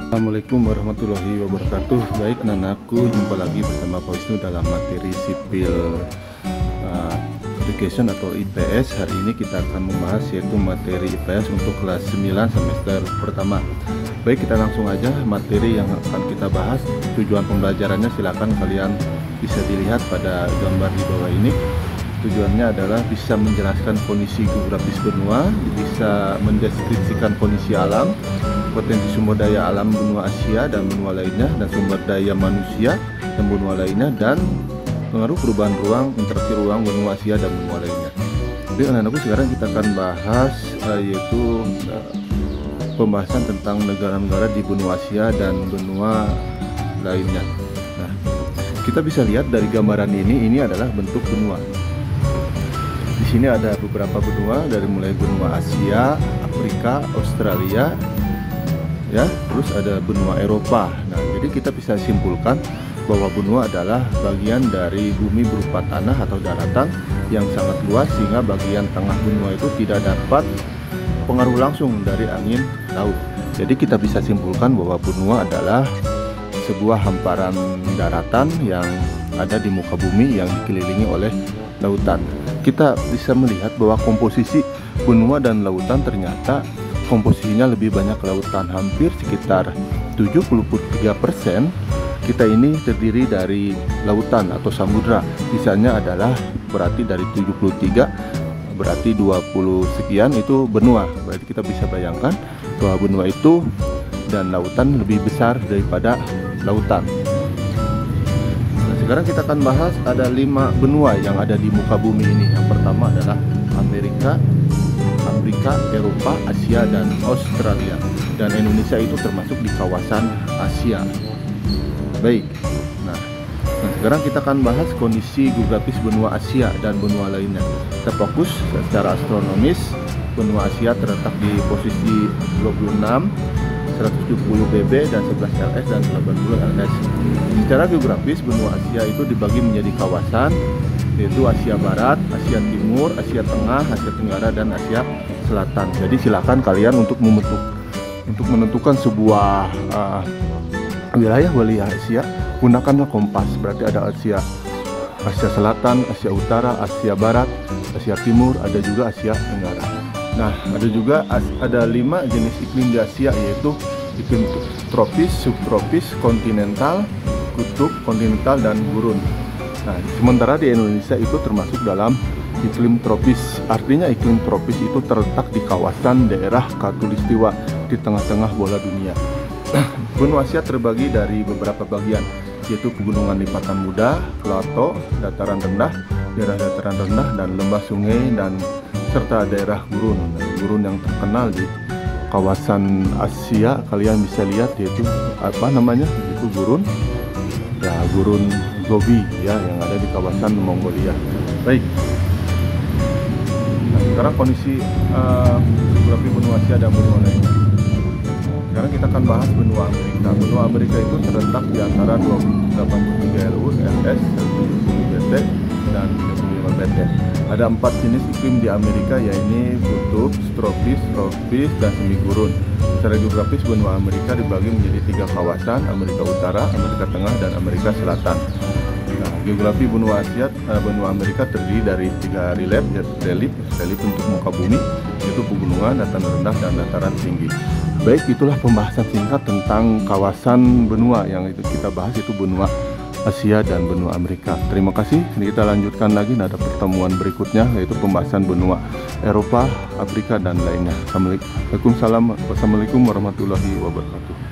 Assalamualaikum warahmatullahi wabarakatuh. Baik anak-anakku, jumpa lagi bersama Pak Wisnu dalam materi sipil education atau IPS. Hari ini kita akan membahas yaitu materi IPS untuk kelas 9 semester pertama. Baik, kita langsung aja materi yang akan kita bahas. Tujuan pembelajarannya silakan kalian bisa dilihat pada gambar di bawah ini. Tujuannya adalah bisa menjelaskan kondisi geografis benua, bisa mendeskripsikan kondisi alam, potensi sumber daya alam benua Asia dan benua lainnya, dan sumber daya manusia dan benua lainnya, dan pengaruh perubahan ruang, interaksi ruang benua Asia dan benua lainnya. Jadi anak-anakku, sekarang kita akan bahas yaitu pembahasan tentang negara-negara di benua Asia dan benua lainnya. Nah, kita bisa lihat dari gambaran ini adalah bentuk benua. Di sini ada beberapa benua, dari mulai benua Asia, Afrika, Australia, ya, terus ada benua Eropa. Nah, jadi kita bisa simpulkan bahwa benua adalah bagian dari bumi berupa tanah atau daratan yang sangat luas, sehingga bagian tengah benua itu tidak dapat pengaruh langsung dari angin laut. Jadi kita bisa simpulkan bahwa benua adalah sebuah hamparan daratan yang ada di muka bumi yang dikelilingi oleh lautan. Kita bisa melihat bahwa komposisi benua dan lautan ternyata komposisinya lebih banyak lautan, hampir sekitar 73% kita ini terdiri dari lautan atau samudra. Sisanya adalah berarti dari 73, berarti 20 sekian itu benua. Berarti kita bisa bayangkan bahwa benua itu dan lautan lebih besar daripada lautan. Sekarang kita akan bahas ada 5 benua yang ada di muka bumi ini. Yang pertama adalah Amerika, Afrika, Eropa, Asia, dan Australia. Dan Indonesia itu termasuk di kawasan Asia. Baik, nah sekarang kita akan bahas kondisi geografis benua Asia dan benua lainnya. Kita fokus secara astronomis. Benua Asia terletak di posisi 26, 170 BB dan 11 LS dan 80 LS. Secara geografis benua Asia itu dibagi menjadi kawasan, yaitu Asia Barat, Asia Timur, Asia Tengah, Asia Tenggara, dan Asia Selatan. Jadi silakan kalian untuk menentukan sebuah wilayah Asia, gunakanlah kompas. Berarti ada Asia Selatan, Asia Utara, Asia Barat, Asia Timur, ada juga Asia Tenggara. Nah, ada 5 jenis iklim di Asia, yaitu iklim tropis, subtropis, kontinental, kutub, kontinental, dan gurun. Nah, sementara di Indonesia itu termasuk dalam iklim tropis. Artinya iklim tropis itu terletak di kawasan daerah Khatulistiwa di tengah-tengah bola dunia. Benua Asia terbagi dari beberapa bagian, yaitu pegunungan lipatan muda, plato, dataran rendah, daerah dataran rendah, dan lembah sungai, dan serta daerah gurun. Gurun yang terkenal di kawasan Asia kalian bisa lihat, yaitu apa namanya, itu gurun ya, gurun Gobi ya, yang ada di kawasan Mongolia. Baik, nah sekarang kondisi geografi benua Asia dan benua lainnya. Sekarang kita akan bahas benua Amerika. Benua Amerika itu terletak di antara 83 LU, LS, 70 BT, dan 35 BT. Ada 4 jenis iklim di Amerika, yaitu kutub, tropis, dan semi gurun. Secara geografis benua Amerika dibagi menjadi 3 kawasan: Amerika Utara, Amerika Tengah, dan Amerika Selatan. Nah, geografi benua Amerika terdiri dari 3 relief untuk muka bumi, yaitu pegunungan, dataran rendah, dan dataran tinggi. Baik, itulah pembahasan singkat tentang kawasan benua yang itu kita bahas, itu benua Asia dan benua Amerika. Terima kasih. Kita lanjutkan lagi pada pertemuan berikutnya, yaitu pembahasan benua Eropa, Afrika, dan lainnya. Assalamualaikum warahmatullahi wabarakatuh.